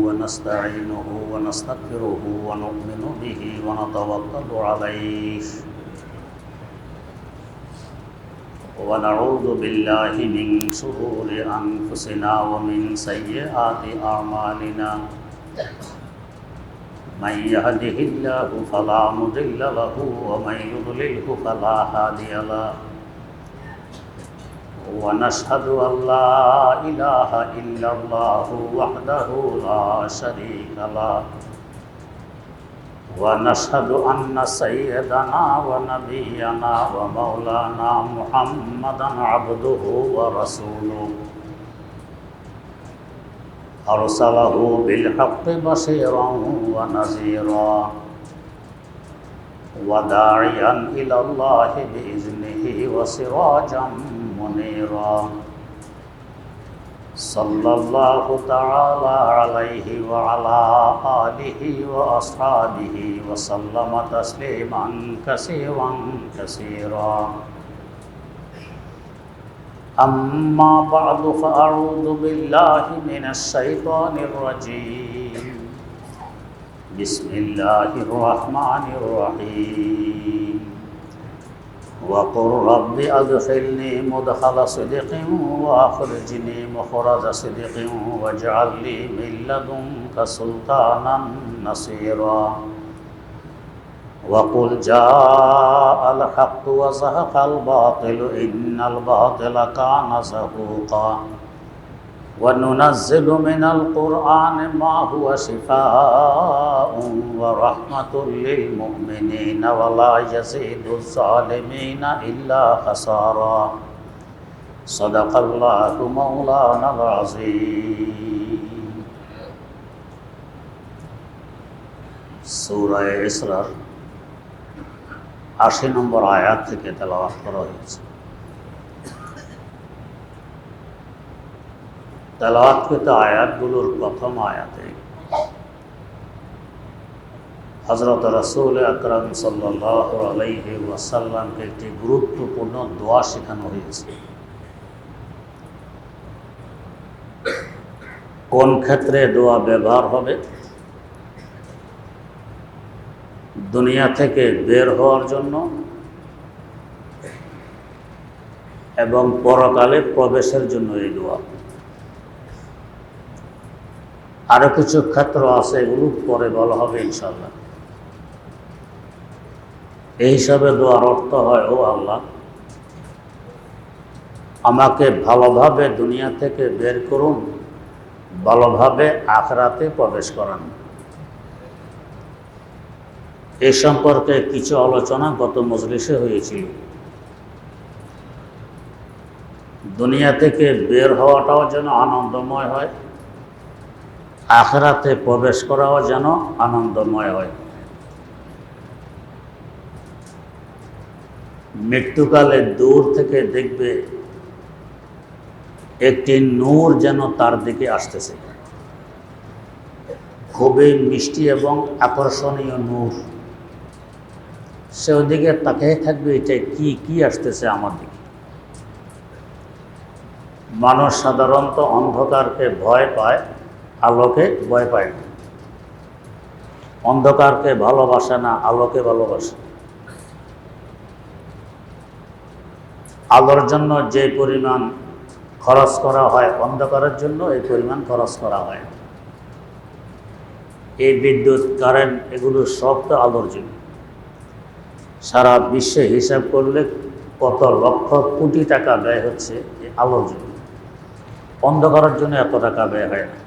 ونستعينه ونستغفره ونؤمن به ونتوكل عليه ونعوذ بالله من شرور أنفسنا ومن سيئات أعمالنا من يهده الله فلا مضل له ومن يضلله فلا هادي له ونشهد أن لا إله إلا الله وحده لا شريك له ونشهد أن سيدنا ونبينا ومولانا محمدا عبده ورسوله أرسله بالحق بشيرا ونذيرا وداعيا إلى الله بإذنه وسراجا منيرا صلى الله تعالى عليه وعلى آله وأصحابه وسلم تسليما كثيرا كثيرا أما بعد فأعوذ بالله من الشيطان الرجيم بسم الله الرحمن الرحيم وقل رب أدخلني مدخل صدق وأخرجني مخرج صدق واجعل لي من لدنك سلطانا نصيرا وقل جاء الحق وزهق الباطل إن الباطل كان زهوقا وننزل من القرآن ما هو شفاء ورحمة للمؤمنين ولا يزيد الظالمين إلا خسارا صدق الله مولانا العظيم سورة إسراء ৮০ নম্বর আয়াত থেকে তেলাওয়াত করা হয়েছে। তেলাওয়াতকৃত আয়াতগুলোর প্রথম আয়াতে হযরত রাসূল আকরাম সাল্লাল্লাহু আলাইহি ওয়াসাল্লামকে একটি গুরুত্বপূর্ণ দোয়া শেখানো হয়েছে। কোন ক্ষেত্রে দোয়া ব্যবহার হবে? দুনিয়া থেকে বের হওয়ার জন্য এবং পরকালে প্রবেশের জন্য এই দোয়া। আরো কিছু ক্ষেত্র আছে, এগুলো পরে বলা হবে ইনশাআল্লাহ। এই হিসাবে দোয়ার অর্থ হয়, ও আল্লাহ, আমাকে ভালোভাবে দুনিয়া থেকে বের করুন, ভালোভাবে আখিরাতে প্রবেশ করান। এই সম্পর্কে কিছু আলোচনা গত মজলিসে হয়েছিল। দুনিয়া থেকে বের হওয়াটাও যেন আনন্দময় হয়, আখিরাতে প্রবেশ করাও যেন আনন্দময় হয়। মৃত্যুকালে দূর থেকে দেখবে একটি নূর যেন তার দিকে আসতেছে, খুবই মিষ্টি এবং আকর্ষণীয় নূর। সে ওদিকে তাকিয়ে থাকবে, এটা কি কি আসতেছে আমার দিকে। মানুষ সাধারণত অন্ধকারকে ভয় পায়, আলোকে ভয় পায় না। অন্ধকারকে ভালোবাসে না, আলোকে ভালোবাসে। আলোর জন্য যে পরিমাণ খরচ করা হয়, অন্ধকারের জন্য এই পরিমাণ খরচ করা হয়। এই বিদ্যুৎ, কারেন্ট, এগুলো সব তো আলোর জন্য। সারা বিশ্বে হিসাব করলে কত লক্ষ কোটি টাকা ব্যয় হচ্ছে এই আলোর জন্য। অন্ধকারের জন্য এত টাকা ব্যয় হয় না।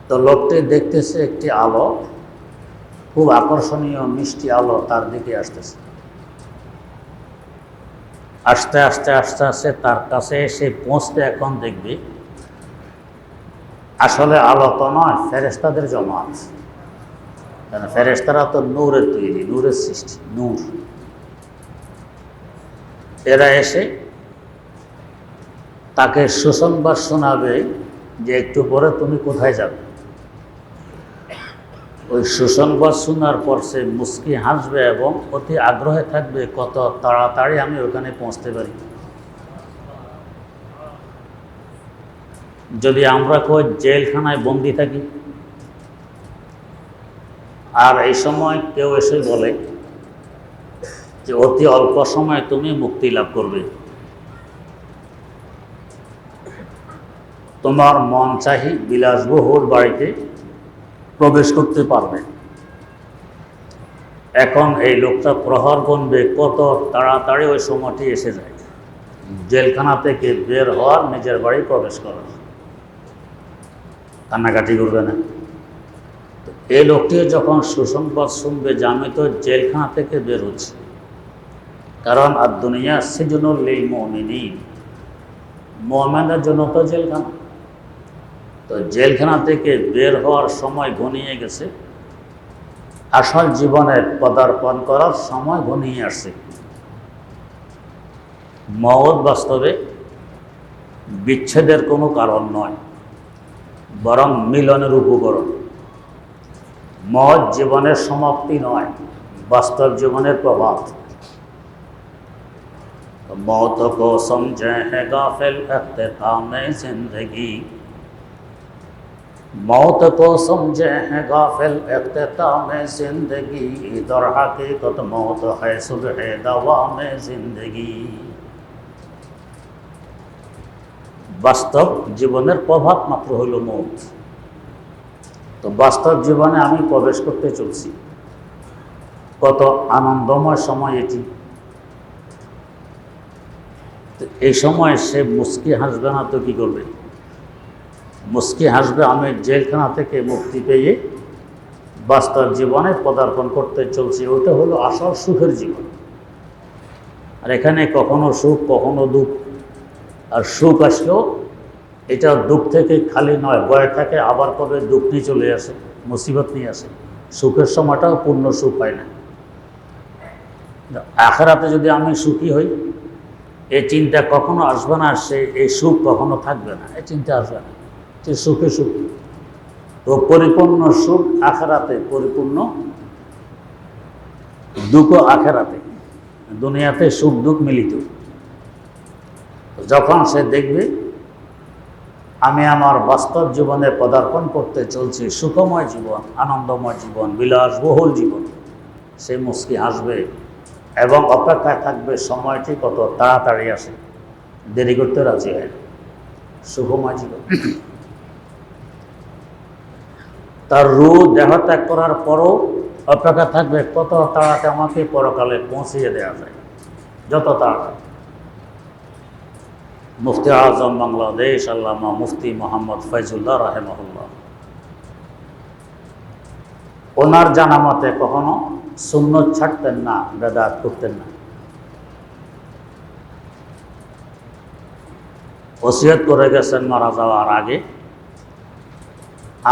তো লোকটি দেখতেছে একটি আলো, খুব আকর্ষণীয় মিষ্টি আলো তার দিকে আসতেছে। আস্তে আস্তে আস্তে আস্তে তার কাছে এসে পৌঁছতে এখন দেখবে আসলে আলো তো নয়, ফেরেশতাদের জমাত। কারণ ফেরেশতারা তো নূরের তৈরি, নূরের সৃষ্টি, নূর। এরা এসে তাকে সুসংবাদ শোনাবে যে একটু পরে তুমি কোথায় যাবে। ওই সুসংবাদ শোনার পর সে মুস্কি হাসবে এবং অতি আগ্রহে থাকবে কত তাড়াতাড়ি আমি ওখানে পৌঁছতে পারি। যদি আমরা কই জেলখানায় বন্দি থাকি, আর এই সময় কেউ এসে বলে যে অতি অল্প সময়ে তুমি মুক্তি লাভ করবে, তোমার মন চাহি বিলাসবহুল বাড়িতে প্রবেশ করতে পারবে, এখন এই লোকটা প্রহর গুনবে কত তাড়াতাড়ি ওই সময়টি এসে যায় জেলখানা থেকে বের হওয়ার, নিজের বাড়ি প্রবেশ করার। কান্নাকাটি করবে না? এই লোকটি যখন সুসংবাদ শুনবে যে আমি তো জেলখানা থেকে বের হচ্ছি, কারণ আর দুনিয়া সিজনুল লিল মুমিনিন, মুমিনদের জন্য তো জেলখানা, তো জেলখানা থেকে বের হওয়ার সময় ঘনিয়ে গেছে, আসল জীবনে পদার্পণ করার সময় ঘনিয়ে আসছে। মওত বাস্তবে বিচ্ছেদের কোনো কারণ নয়, বরং মিলনের উপকরণ। মওত জীবনের সমাপ্তি নয়, বাস্তব জীবনের প্রভাব। मौत को समझे है गाफिल इख्तितामे जिंदगी, मौत को समझे है गाफिल इख्तितामे जिंदगी, दर हकीकत मौत है सुबह दवामे जिंदगी। বাস্তব জীবনের প্রভাব মাত্র হইল মৌত। তো বাস্তব জীবনে আমি প্রবেশ করতে চলছি, কত আনন্দময় সময় এটি। এই সময় সে মুস্কি হাসবে না তো কী করবে? মুস্কি হাসবে, আমি জেলখানা থেকে মুক্তি পেয়ে বাস্তব জীবনে পদার্পণ করতে চলছি। ওটা হলো আসল সুখের জীবন। আর এখানে কখনো সুখ কখনো দুঃখ, আর সুখ আসলেও এটা দুঃখ থেকে খালি নয়, বয়ে থাকে, আবার কবে দুঃখ নিয়ে চলে আসে, মুসিবত নিয়ে আসে। সুখের সময়টাও পূর্ণ সুখ হয় না। আখিরাতে যদি আমি সুখী হই, এই চিন্তা কখনো আসবে না, সে এই সুখ কখনো থাকবে না, এই চিন্তা আসবে না, সে সুখে সুখ। তো পরিপূর্ণ সুখ আখিরাতে, পরিপূর্ণ দুঃখ আখিরাতে। দুনিয়াতে সুখ দুঃখ মিলিত। যখন সে দেখবে আমি আমার বাস্তব জীবনে পদার্পণ করতে চলছি, সুখময় জীবন, আনন্দময় জীবন, বিলাসবহুল জীবন, সে মুস্কি হাসবে এবং অপেক্ষায় থাকবে সময়টি কত তাড়াতাড়ি আসে, দেরি করতে রাজি হয়। সুখময় জীবন। তার রূহ দেহ ত্যাগ করার পরও অপেক্ষা থাকবে কত তাড়াতাড়ি আমাকে পরকালে পৌঁছিয়ে দেওয়া যায়, যত তাড়াতাড়ি। মুফতি আজম বাংলাদেশ আল্লামা মুফতি মোহাম্মদ ফয়জুল্লাহ রাহেমাহুল্লাহ, ওনার জানা মতে কখনো সুন্নত ছাড়তেন না, বেদাত করতেন না। ওসিয়ত করে গেছেন মারা যাওয়ার আগে,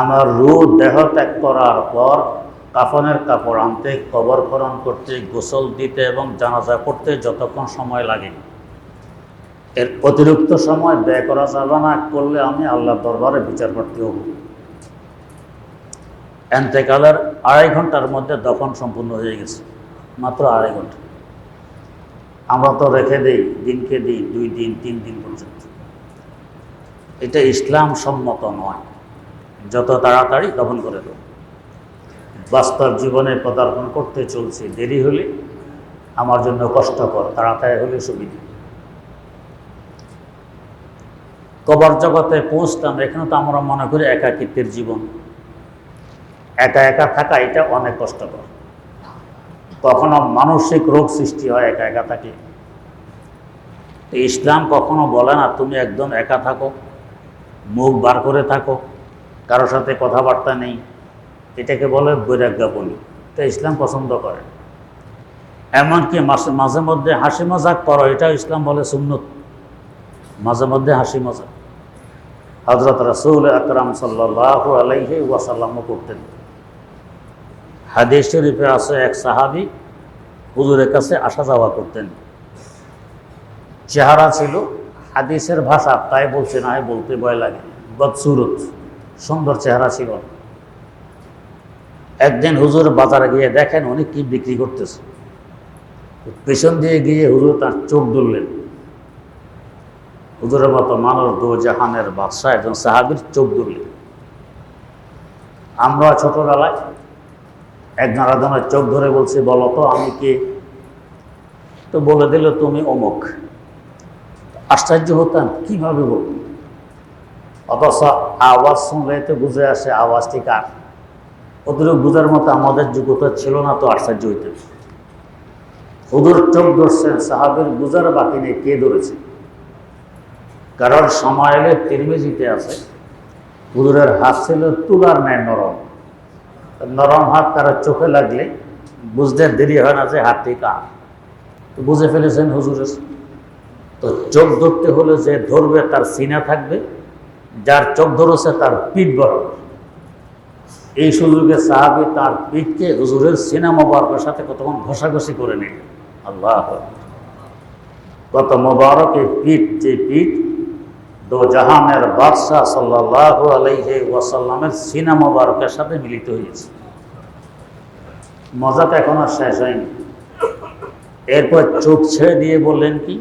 আমার রূহ দেহ ত্যাগ করার পর কাফনের কাপড় আনতে, কবর খনন করতে, গোসল দিতে এবং জানাজা করতে যতক্ষণ সময় লাগে, এর অতিরিক্ত সময় ব্যয় করা যাবে না। করলে আমি আল্লাহর দরবারে বিচার করতে হব। এন্তেকালের 2.5 ঘন্টার মধ্যে দফন সম্পূর্ণ হয়ে গেছে, মাত্র 2.5 ঘন্টা। আমরা তো রেখে দিই, দিনকে দিই 2 দিন 3 দিন পর্যন্ত। এটা ইসলাম সম্মত নয়। যত তাড়াতাড়ি দফন করে দেব। বাস্তব জীবনে পদার্পণ করতে চলছে, দেরি হলে আমার জন্য কষ্টকর, তাড়াতাড়ি হলে সুবিধা। কবর জগতে পৌঁছতাম, এখানে তো আমরা মনে করি একাকিত্বের জীবন, একা একা থাকা, এটা অনেক কষ্টকর। কখনো মানসিক রোগ সৃষ্টি হয় একা একা থাকি। ইসলাম কখনো বলে না তুমি একদম একা থাকো, মুখ বার করে থাকো, কারোর সাথে কথাবার্তা নেই। এটাকে বলে বৈরাগ্যপনী। এটা ইসলাম পছন্দ করে। এমনকি মাঝে মধ্যে হাসি মজাক করো, এটাও ইসলাম বলে সুন্নত। মাঝে মধ্যে হাসি মজাক হযরত রাসূল আকরাম সাল্লাল্লাহু আলাইহি ওয়াসাল্লামও করতেন। হাদিস শরীফে আছে এক সাহাবী হুজুরের কাছে আসা যাওয়া করতেন। চেহারা ছিল, হাদিসের ভাষা তাই বলছে না, বলতে ভয় লাগে, বদসুরত, সুন্দর চেহারা ছিল। একদিন হুজুর বাজারে গিয়ে দেখেন উনি কি বিক্রি করতেছে। পেছন দিয়ে গিয়ে হুজুর তার চোখ ধরলেন। হুজুরের মতো মানুষ দু জাহানের বাদশাহ একজন সাহাবীর চোখ ধরলেন। আমরা ছোটবেলায় একজন আরেকজনের চোখ ধরে বলছি, বলো তো আমি কে? তো বলে দিল তুমি অমুক। আশ্চর্য হতাম, কিভাবে বলব? অথচ আওয়াজ শুনলে তো বুঝে আসে আওয়াজটি কার। ওদের বুঝার মতো আমাদের যোগ্যতা ছিল না, তো আশ্চর্য হইতে। হুজুর চোখ ধরছেন, সাহাবীর বুঝার বাকি নেই কে ধরেছে। কারণ সময় এলে তিরমিজিতে আছে, হুজুরের হাত ছিল তুলার ন্যায় নরম। নরম হাত তারা চোখে লাগলে বুঝতে দেরি হয় না যে হাতটি কার। বুঝে ফেলেছেন হুজুরের। তো চোখ ধরতে হলে যে ধরবে তার সিনা থাকবে, যার চোখ ধরেছে তার পিঠ বরাবর। এই সুযোগে সাহাবী তার পিঠকে হুজুরের সিনা মোবারকের সাথে কতক্ষণ ঘষাঘষি করে নিল। আল্লাহ, কত মোবারক এই পিঠ, যে পিঠ দো জাহানের বাদশাহ সাল্লাল্লাহু আলাইহি ওয়াসাল্লামের সিনা মোবারকের সাথে মিলিত হয়েছে। মজাটা এখন আর শেষ হয়নি। এরপর চোখ ছেড়ে দিয়ে বললেন কি,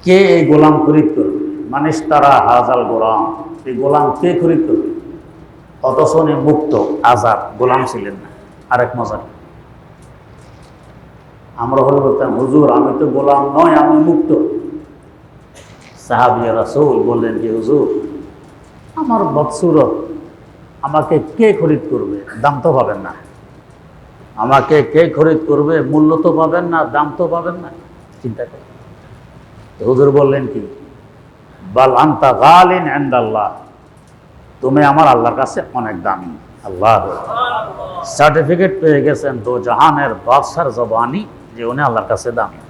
কে এই গোলাম খরিদ করবে? মানিস তারা হাজাল গোলাম, এই গোলাম কে খরিদ করবে? অথচ উনি মুক্ত, আজাদ, গোলাম ছিলেন না। আরেক মজা, আমরা হলে বলতাম হুজুর আমি তো গোলাম নয়, আমি মুক্ত। সাহাবী রাসূল বললেন যে হুজুর আমার বদসুরত, আমাকে কে খরিদ করবে? দাম তো পাবেন না। আমাকে কে খরিদ করবে? মূল্য তো পাবেন না, দাম তো পাবেন না। চিন্তা করেন। হুজুর বললেন কি, বাল আনতা গালিন ইনদাল্লাহ, তুমি আমার আল্লাহর কাছে অনেক দামি। আল্লাহ সার্টিফিকেট পেয়ে গেছেন দো জাহানের বাদশার জবানি যে উনি আল্লাহর কাছে দামি।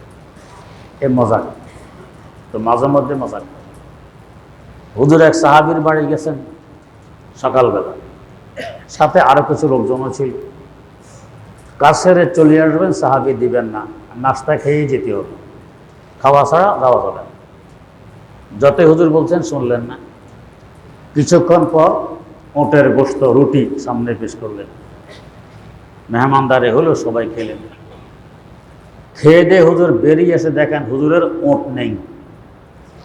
এ মজাক তো মাঝে মধ্যে মজাক। হুজুর এক সাহাবীর বাড়ি গেছেন সকালবেলা, সাথে আরো কিছু লোকজনও ছিল। কাছেরে চলে আসবেন, সাহাবী দিবেন না, নাস্তা খেয়েই যেতে হবে, খাওয়া ছাড়া যাওয়া যাবে না। যতই হুজুর বলছেন শুনলেন না। কিছুক্ষণ পর ওটের গোশত রুটি সামনে পেশ করলেন। মেহমানদারে হলো, সবাই খেলেন। খেয়ে দিয়ে হুজুর বেরিয়ে এসে দেখেন হুজুরের ওট নেই।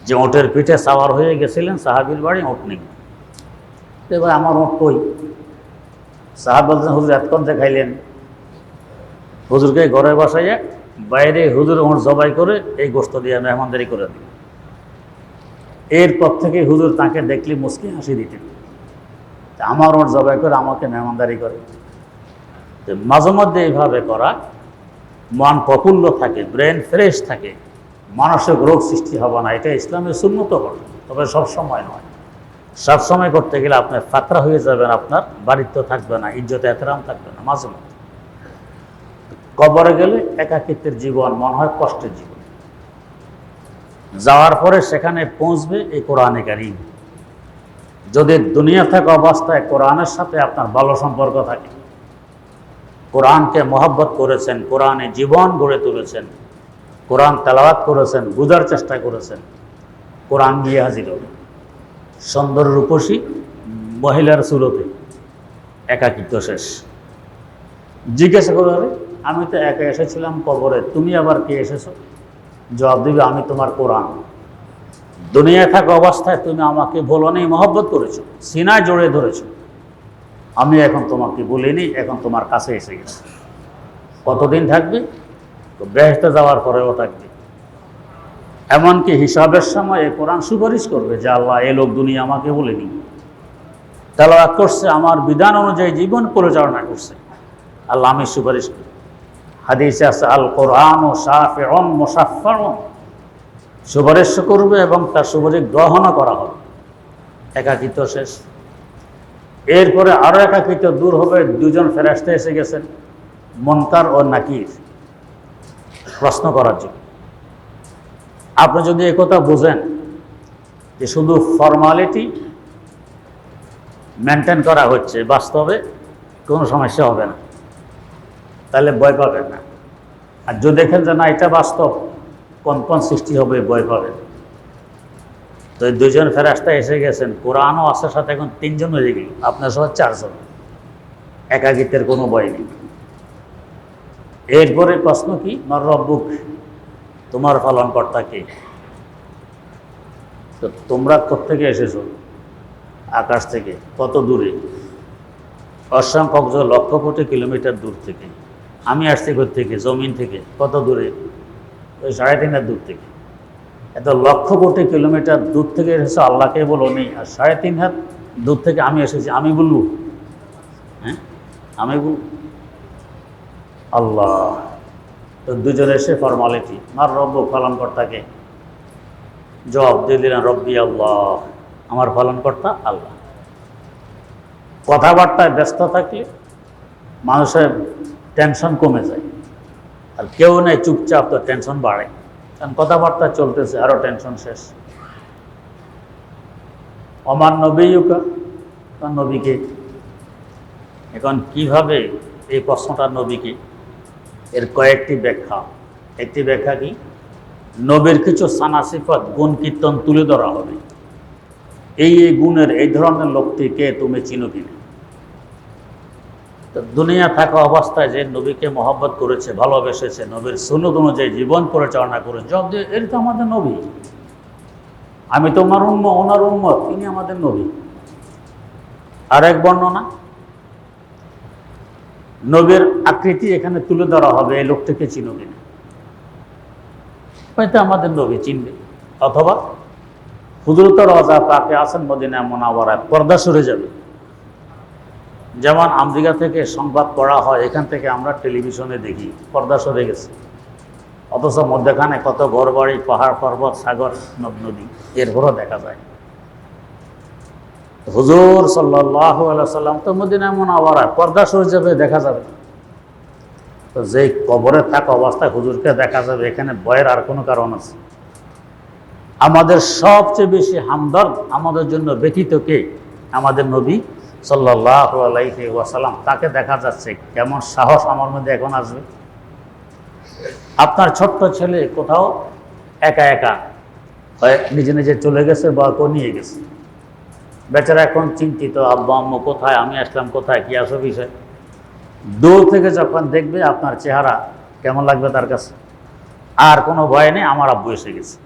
যে ওটের পিঠে সাওয়ার হয়ে গেছিলেন সাহাবীর বাড়ি, ওট নেই। এবার আমার ওট কই? সাহাব বলছেন হুজুর এতক্ষণ যে খাইলেন। হুজুরকে ঘরে বসাইয়া বাইরে হুজুর ওট জবাই করে এই গোশত দিয়ে মেহমানদারি করে দিল। এরপর থেকে হুজুর তাকে দেখলে মুচকি হাসি দিতেন। আমার ওট জবাই করে আমাকে মেহমানদারি করে। মাঝে মধ্যে এইভাবে করা, মন প্রফুল্ল থাকে, ব্রেন ফ্রেশ থাকে, মানসিক রোগ সৃষ্টি হবে না। এটা ইসলামের সুন্নত করে, তবে সবসময় নয়। সবসময় করতে গেলে আপনার ফাতরা হয়ে যাবেন, আপনার বাড়িত্ব থাকবে না, ইজ্জত এহতেরাম থাকবে না। মাঝে মধ্যে কবরে গেলে একাকিত্বের জীবন মনে হয় কষ্টের জীবন। যাওয়ার পরে সেখানে পৌঁছবে এই কোরআনে কারীম। যদি দুনিয়া থাকা অবস্থায় কোরআনের সাথে আপনার ভালো সম্পর্ক থাকে, কোরআনকে মহব্বত করেছেন, কোরআনে জীবন গড়ে তুলেছেন, কোরআন তেলাওয়াত করেছেন, বুঝার চেষ্টা করেছেন, কোরআন গিয়ে হাজির হবে সুন্দর রূপসী মহিলার সুরতে। একাকিত্ব শেষ। জিজ্ঞাসা করবে আমি তো একা এসেছিলাম কবরে, তুমি আবার কে এসেছো? জবাব দিবে আমি তোমার কোরআন। দুনিয়ায় থাকা অবস্থায় তুমি আমাকে বলোনি, মহব্বত করেছো, সিনায় জড়িয়ে ধরেছো। আমি এখন তোমাকে বলিনি, এখন তোমার কাছে এসে গেছে। কতদিন থাকবে? তো বেহেশতে যাওয়ার পরেও থাকবে। এমনকি হিসাবের সময় এই কোরআন সুপারিশ করবে যে আল্লাহ এ লোক দুনিয়া আমাকে বলেনি, তেলাওয়াত করছে, আমার বিধান অনুযায়ী জীবন পরিচালনা করছে, আল্লাহ আমি সুপারিশ করি। হাদিসে আছে আল কোরআন ও শাফিউন মুশাফফাউন, সুপারিশ করবে এবং তার সুপারিশ গ্রহণও করা হবে। একাকিত্ব শেষ। এরপরে আরো একাকিত্ব দূর হবে। দুজন ফেরেশতা এসে গেছেন, মুনকার ও নাকির, প্রশ্ন করার জন্য। আপনি যদি একথা বোঝেন যে শুধু ফর্মালিটি মেনটেন করা হচ্ছে, বাস্তবে কোনো সমস্যা হবে না, তাহলে ভয় পাবেন না। আর যদি দেখেন যে না এটা বাস্তব, কম্পন সৃষ্টি হবে, ভয় পাবেন। তো এই দুজন ফেরেশতা এসে গেছেন, কোরআনও আসার সাথে এখন 3 জন হয়ে গেল, আপনার সহ 4 জন। একাকিত্বের কোনো ভয় নেই। এরপরে প্রশ্ন কি? মার রব্বুক, তোমার পালনকর্তা কে? তো তোমরা কোত্থেকে এসেছো? আকাশ থেকে। কত দূরে? অসংখ্য লক্ষ কোটি কিলোমিটার দূর থেকে। আমি আসছি থেকে জমিন থেকে। কত দূরে? ওই 3.5 হাত দূর থেকে। এত লক্ষ কোটি কিলোমিটার দূর থেকে এসেছো, আল্লাহকে বলো নেই, আর 3.5 হাত দূর থেকে আমি এসেছি, আমি বলবো? হ্যাঁ, আমি বলব? আল্লাহ। তো দুজনে এসে ফর্মালিটি, মার রব্ব, পালনকর্তাকে। জবাব দিয়ে দিলেন রব্বি আল্লাহ, আমার পালনকর্তা আল্লাহ। কথাবার্তায় ব্যস্ত থাকলে মানুষের টেনশন কমে যায়, আর কেউ নেই চুপচাপ, তো টেনশন বাড়ে, কারণ কথাবার্তা চলতেছে, আরো টেনশন শেষ। আমার নবীকা, নবীকে। এখন কিভাবে এই প্রশ্নটা নবীকে, এর কয়েকটি ব্যাখ্যা। একটি ব্যাখ্যা কি, নবীর কিছু সানাসিফত গুণ কীর্তন তুলে ধরা হবে। এই গুণের এই ধরনের লোকটিকে তুমি চিনো কিনা? তো দুনিয়া থাকা অবস্থায় যে নবীকে মহব্বত করেছে, ভালোবেসেছে, নবীর সুন্নত অনুযায়ী জীবন পরিচালনা করে, জব দিয়ে এর তো আমাদের নবী, আমি তো ওনার উম্মত, তিনি আমাদের নবী। আর এক বর্ণনা, নবীর আকৃতি এখানে তুলে ধরা হবে, এই লোকটাকে চিনো কিনা? হয়তো আমাদের নবী চিনবে, অথবা হুজুরত রওজা পাকে আছেন মদিনা মুনাওয়ারায়, পর্দা সরে যাবে। যেমন আমেরিকা থেকে সংবাদ পড়া হয়, এখান থেকে আমরা টেলিভিশনে দেখি, পর্দা সরে গেছে, অথচ মধ্যখানে কত ঘরবাড়ি, পাহাড় পর্বত, সাগর, নদ নদী, এরপরও দেখা যায়। হুজুর সাল্লাল্লাহু আলাইহি সাল্লাম তো মদিনা মুনাওয়ারায়, পর্দা সরে যাবে, দেখা যাবে। তো যেই কবরে থাকা অবস্থায় হুজুরকে দেখা যাবে, এখানে ভয়ের আর কোনো কারণ আছে? আমাদের সবচেয়ে বেশি হামদর্দ আমাদের জন্য ব্যতীত কে? আমাদের নবী সাল্লাল্লাহু আলাইহি ওয়াসাল্লাম। তাকে দেখা যাচ্ছে, কেমন সাহস আমার মধ্যে এখন আসবে? আপনার ছোট্ট ছেলে কোথাও একা একা নিজে নিজে চলে গেছে বা কেউ নিয়ে গেছে, বেচারা এখন চিন্তিত, আব্বা আম্মু কোথায়, আমি আসলাম কোথায়, কি আসো বিষয়। দূর থেকে যখন দেখবে আপনার চেহারা, কেমন লাগবে তার কাছে? আর কোনো ভয় নেই, আমার আব্বু এসে গেছে।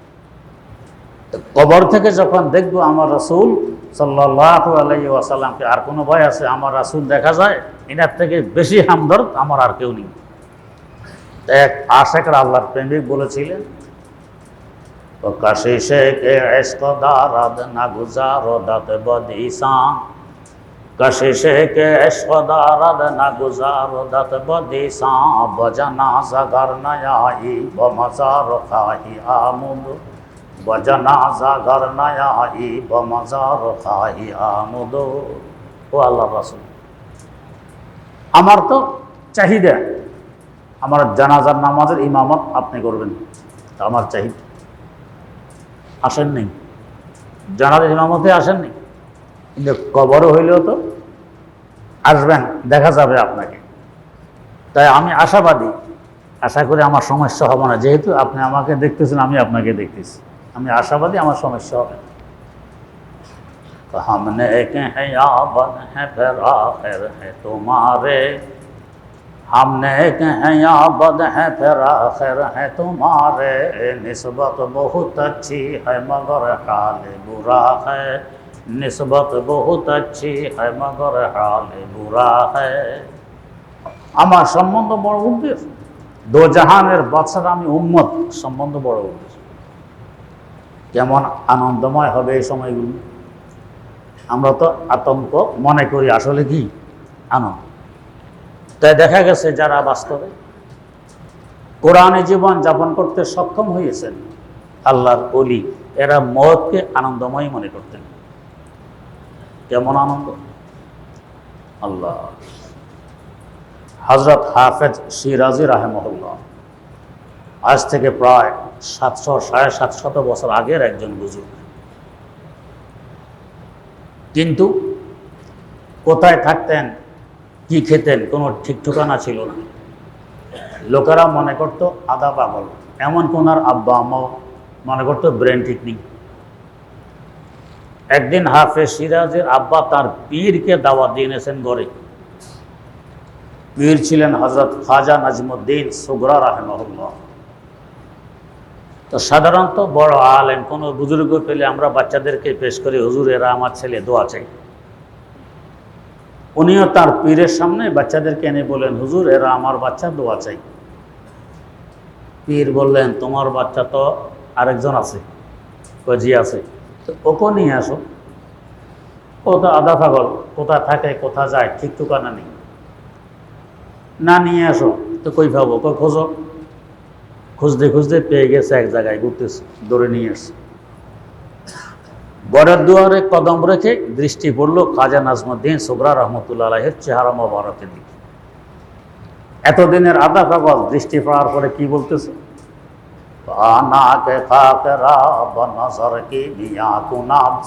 কবর থেকে যখন দেখবো আমার রাসূল সাল্লাল্লাহু আলাইহি ওয়াসাল্লামকে, আর কোনো ভয় আছে? আমার রাসূল দেখা যায়, এনার থেকে বেশি হামদর্দ আমার আর কেউ নেই। এক আশিকরা আল্লাহর প্রেমিক বলেছিলেন, কাশিশে কে ইশক দারাদ না গুজারো দাত বদিসা, কাশিশে কে ইশক দারাদ না গুজারো দাত বদিসা, বজানা জাগার নয়াই বমজার খাহি আমুদ, বজানা জাগার নয়াই বমজার খাহি আমুদ। ও আল্লাহ রাসূল, আমার তো চাহিদা, আমার জানাজার নামাজের ইমামত আপনি করবেন, আমার চাহিদা। আসেননি, জানাজার ইমামতে আসেননি, কিন্তু কবরও হইলেও তো আসবেন, দেখা যাবে আপনাকে। তাই আমি আশাবাদী, আশা করি আমার সমস্যা হবে না, যেহেতু আপনি আমাকে দেখতেছেন, আমি আপনাকে দেখতেছি, আমি আশাবাদী আমার সমস্যা হবে না। हमने याबन है फिर आखिर है तुम्हारे, हमने याबद है फिर आखिर है तुम्हारे, निस्बत बहुत अच्छी है मगर हाल बुरा है, निस्बत बहुत अच्छी है मगर हाल बुरा है। আমার সম্বন্ধ বড় উদ্দেশ, দো জাহানের বাদশার আমি উম্মত, সম্বন্ধ বড় উদ্দেশ। কেমন আনন্দময় হবে এই সময়গুলো, আমরা তো আতঙ্ক মনে করি, আসলে কি আনন্দ। তাই দেখা গেছে যারা বাস্তবে কোরআনে জীবন যাপন করতে সক্ষম হয়েছেন, আল্লাহর ওলি, এরা মওতকে আনন্দময় মনে করতেন। কেমন আনন্দ! আল্লাহ। হযরত হাফেজ শিরাজি রাহিমাহুল্লাহ, আজ থেকে প্রায় 700-750 বছর আগের একজন বুজুর্গ, কিন্তু কোথায় থাকতেন, কি খেতেন, কোনো ঠিক ঠিকানা ছিল না। লোকেরা মনে করতো আধা পাগল, এমন কোনার আব্বা আম্মাও মনে করতো ব্রেন ঠিক নেই। একদিন হাফেজ সিরাজের আব্বা তার পীরকে দাওয়াত দিয়ে এনেছেন ঘরে। পীর ছিলেন হযরত খাজা নাজমুদ্দিন সুগরা রাহিমাহুল্লাহ। তো সাধারণত বড় আলেম কোনো বুজুর্গ পেলে আমরা বাচ্চাদেরকে পেশ করি, হুজুর এরা আমার ছেলে, দোয়া চাই। উনিও তার পীরের সামনে বাচ্চাদেরকে এনে বলেন, হুজুর এরা আমার বাচ্চা, দোয়া চাই। পীর বললেন, তোমার বাচ্চা তো আরেকজন আছে। জি আছে। তো ওকে নিয়ে আসো। ও তো আধা পাগল, কোথায় থাকে কোথা যায় ঠিক ঠিকানা নেই। না নিয়ে আসো তো কই পাবো? খোঁজো। খুঁজতে খুঁজতে পেয়ে গেছে, এক জায়গায় ঘুরতেছে, দৌড়ে নিয়ে আসছে। বরের দুয়ারে কদম রেখে দৃষ্টি পড়ল খাজা নাজমুদ্দিন সুগরা রহমতুল্লাহ আলাইহির চেহারা মোবারকের দিকে। এতদিনের আধা পাগল দৃষ্টি পড়ার পরে কি বলতেছে? আনা কে খাকরা বনজর কি মিয়া কুনাদ,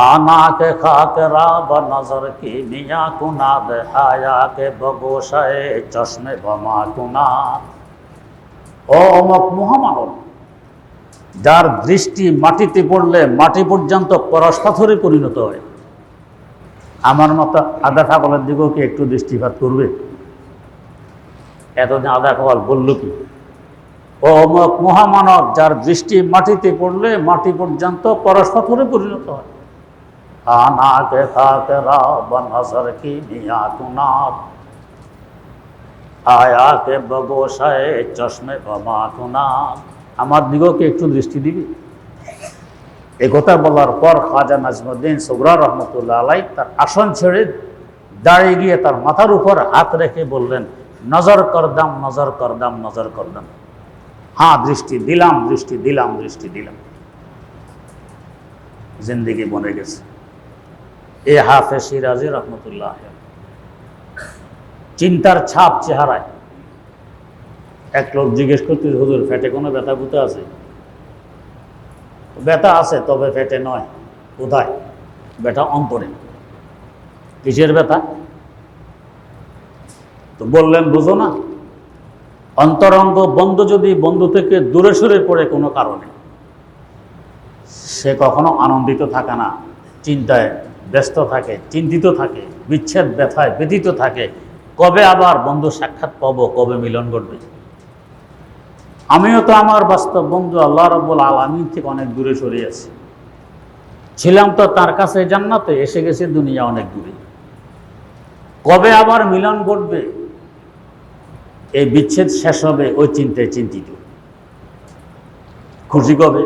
आना के खाकरा ब नजर की मियाँ कुनाद, आया के बगोशाए चश्मे बमा कुनाद। ও অমক মহামানব, যার দৃষ্টি মাটিতে পড়লে মাটি পর্যন্ত পরশ পাথরে পরিণত হয়, আমার মতো আধা পাগলের দিকেও কি একটু দৃষ্টিপাত করবে? এতদিন আধা পাগল বলল কি? ও অমক মহামানব, যার দৃষ্টি মাটিতে পড়লে মাটি পর্যন্ত পরশ পাথরে পরিণত হয়। आना के खाकरा ब नजर की मियाँ कुनाद, आया के बगोशाए चश्मे बमा कुनाद। আমার দিকেও একটু দৃষ্টি দিবি? এই কথা বলার পর খাজা নাজমুদ্দিন সুগরা রহমতুল্লাহ আলাই তার আসন ছেড়ে দাঁড়িয়ে গিয়ে তার মাথার উপর হাত রেখে বললেন, নজর করদাম, নজর করদাম, নজর করদাম। হ্যাঁ, দৃষ্টি দিলাম, দৃষ্টি দিলাম, দৃষ্টি দিলাম। জিন্দেগি বনে গেছে। এ হাফেজ শিরাজি রহমতুল্লাহ, চিন্তার ছাপ চেহারায়। এক লোক জিজ্ঞেস করতে, হুজুর পেটে কোনো ব্যথা বুথা আছে? ব্যথা আছে, তবে পেটে নয়। কোথায়? ব্যথা অন্তরে। কিসের ব্যথা? তো বললেন, বুঝো না, অন্তরঙ্গ বন্ধু যদি বন্ধু থেকে দূরে সরে পড়ে কোনো কারণে, সে কখনো আনন্দিত থাকে না, চিন্তায় ব্যস্ত থাকে, চিন্তিত থাকে, বিচ্ছেদ ব্যথায় ব্যথিত থাকে। কবে আবার বন্ধু সাক্ষাৎ পাবো, কবে মিলন ঘটবে? আমিও তো আমার বাস্তব বন্ধু আল্লাহ রাব্বুল আলামিন থেকে অনেক দূরে সরে আছি। ছিলাম তো তার কাছে জান্নাতে, এসে গেছে দুনিয়া অনেক দূরে। কবে আবার মিলন ঘটবে, এই বিচ্ছেদ শেষ হবে, ওই চিন্তায় চিন্তিত। খুশি কবে?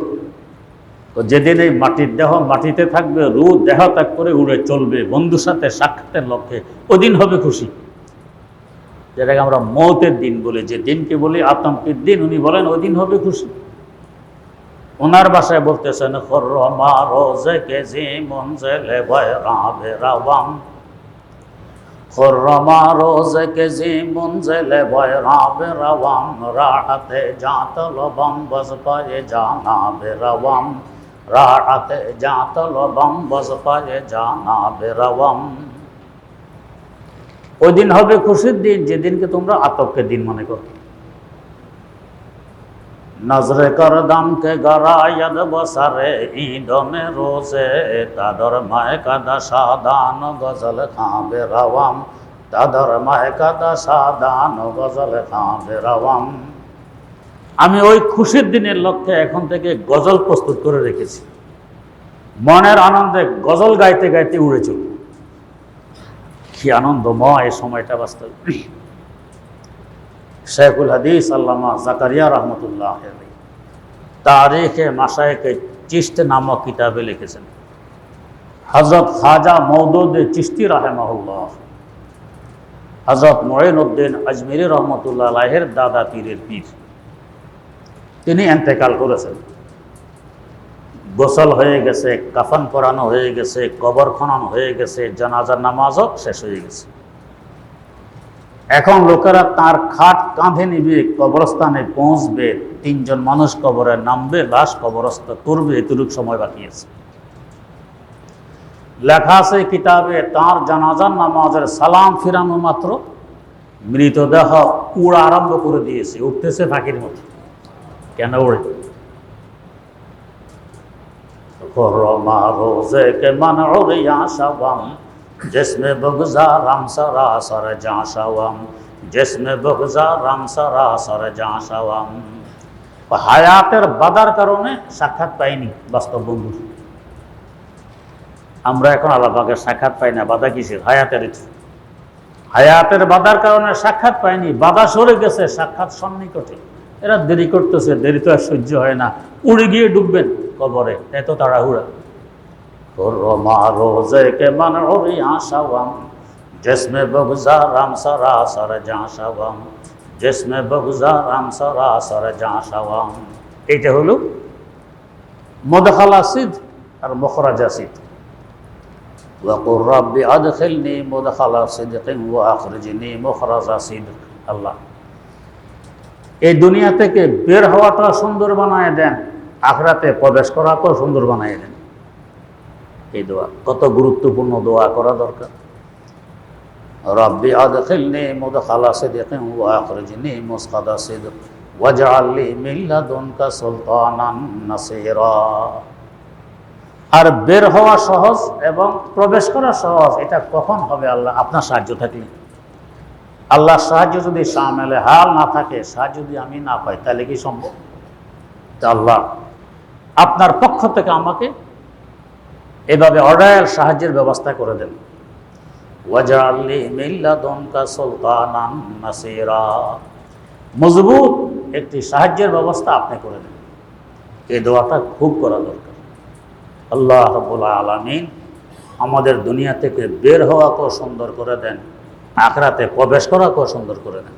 তো যেদিন এই মাটির দেহ মাটিতে থাকবে, রূহ দেহ ত্যাগ করে উড়ে চলবে বন্ধুর সাথে সাক্ষাতের লক্ষ্যে, ওই দিন হবে খুশি। যেটাকে আমরা মৌতের দিন বলি, যে দিনকে বলি আতঙ্কের দিন, উনি বলেন ওই দিন হবে খুশি। ওনার বাসায় বলতেছেন, খরমা রোজে কে জি মঞ্জেলে ভয়রাবে রাওয়াম, খরমা রোজে কে জি মঞ্জেলে ভয়রাবে রাওয়াম, রাহাতে জাত লবম বজ পায়ে জানাবে রাওয়াম, রাহাতে জাত লবম বজ পায়ে জানাবে রাওয়াম। ওই দিন হবে খুশির দিন, যেদিনকে তোমরা আতঙ্কের দিন মনে করো। নজরে করদম কে গরায়দ বসারে ঈদমে রোজে, তাদর মায় কাদা সাদান গজল খাবে রাওয়াম, তাদর মায় কাদা সাদান গজল খাবে রাওয়াম। আমি ওই খুশির দিনের লক্ষ্যে এখন থেকে গজল প্রস্তুত করে রেখেছি। মনের আনন্দে গজল গাইতে গাইতে উড়ে চলব। কি আনন্দময় এই সময়টা বাস্তবে। শেখুল হাদিস আল্লামা জাকারিয়া রহমতুল্লাহ তারিখে মাশায়েখে চিশত নামক কিতাবে লিখেছেন, হযরত খাজা মওদুদ চিশতি রাহিমাহুল্লাহ, হযরত মুঈনুদ্দিন আজমিরি রহমতুল্লাহ আলাইহির দাদা পীরের পীর, তিনি ইন্তেকাল করেছেন। গোসল হয়ে গেছে, কাফন পরানো হয়ে গেছে, কবর খনন হয়ে গেছে, জানাজার নামাজও শেষ হয়ে গেছে। এখন লোকেরা তার খাট কাঁধে নিবে, কবরস্থানে পৌঁছবে, 3 জন মানুষ কবরে নামবে, লাশ কবরস্থ করবে, এতটুক সময় বাকি আছে। লেখা আছে কিতাবে, তার জানাজার নামাজের সালাম ফিরানো মাত্র মৃতদেহ উড়া আরম্ভ করে দিয়েছে, উঠতেছে পাখির মতো। কেন ওড়ে? খরমা রোজে কে মানউরিয়া শাওয়াম, जिसमें बगजा राम सरासर जाशावम, जिसमें बगजा राम सरासर जाशावम। হায়াতের বাধার কারণে সাক্ষাৎ পাইনি বাস্তব বন্ধু। আমরা এখন আল্লাহকে সাক্ষাৎ পাই না, বাধা কিসের? হায়াতের বাধার কারণে সাক্ষাৎ পাইনি, বাধা সরে গেছে, সাক্ষাৎ সন্নিকটে। এরা দেরি করতেছে, দেরি তো আর সহ্য হয় না, উড়ে গিয়ে ডুববেন কবরে, এত তাড়াহুড়া। जिसमें बगुज़ा राम सरासर जहाँ शावाम, जिसमें बगुज़ा राम सरासर जहाँ शावाम। এটা হলো মুদখালা সিদ আর মুখরাজা সিদ। ওয়াকুর রাব্বি আদখিলনি মুদখালা সিদকিন ওয়া আখরিজনি মুখরাজা সিদক। আল্লাহ এই দুনিয়া থেকে বের হওয়াটা সুন্দর বানায় দেন, আখিরাতে প্রবেশ করাটাও সুন্দর বানায় দেন। এই দোয়া কত গুরুত্বপূর্ণ, দোয়া করা দরকার। রব্বি আদখিলনি মুদখালা সিদকিন ওয়া আখরিজনি মুখরাজা সিদক ওয়াজআল লি মিন লাদুনকা সুলতানান নাসীরা। আর বের হওয়া সহজ এবং প্রবেশ করা সহজ, এটা কখন হবে? আল্লাহ আপনার সাহায্য থাকলে। আল্লাহর সাহায্য যদি শামিলে হাল না থাকে, সাহায্য যদি আমি না পাই, তাহলে কি সম্ভব? তা আল্লাহ আপনার পক্ষ থেকে আমাকে এভাবে অডায়াল সাহায্যের ব্যবস্থা করে দেন। ওয়াজআল লি মিন লাদুনকা সুলতানান নাসীরা, মজবুত একটি সাহায্যের ব্যবস্থা আপনি করে দেন। এই দোয়াটা খুব করা দরকার। আল্লাহ রাব্বুল আলামিন আমাদের দুনিয়া থেকে বের হওয়াকেও সুন্দর করে দেন, আখিরাতে প্রবেশ করাকেও সুন্দর করে দেন।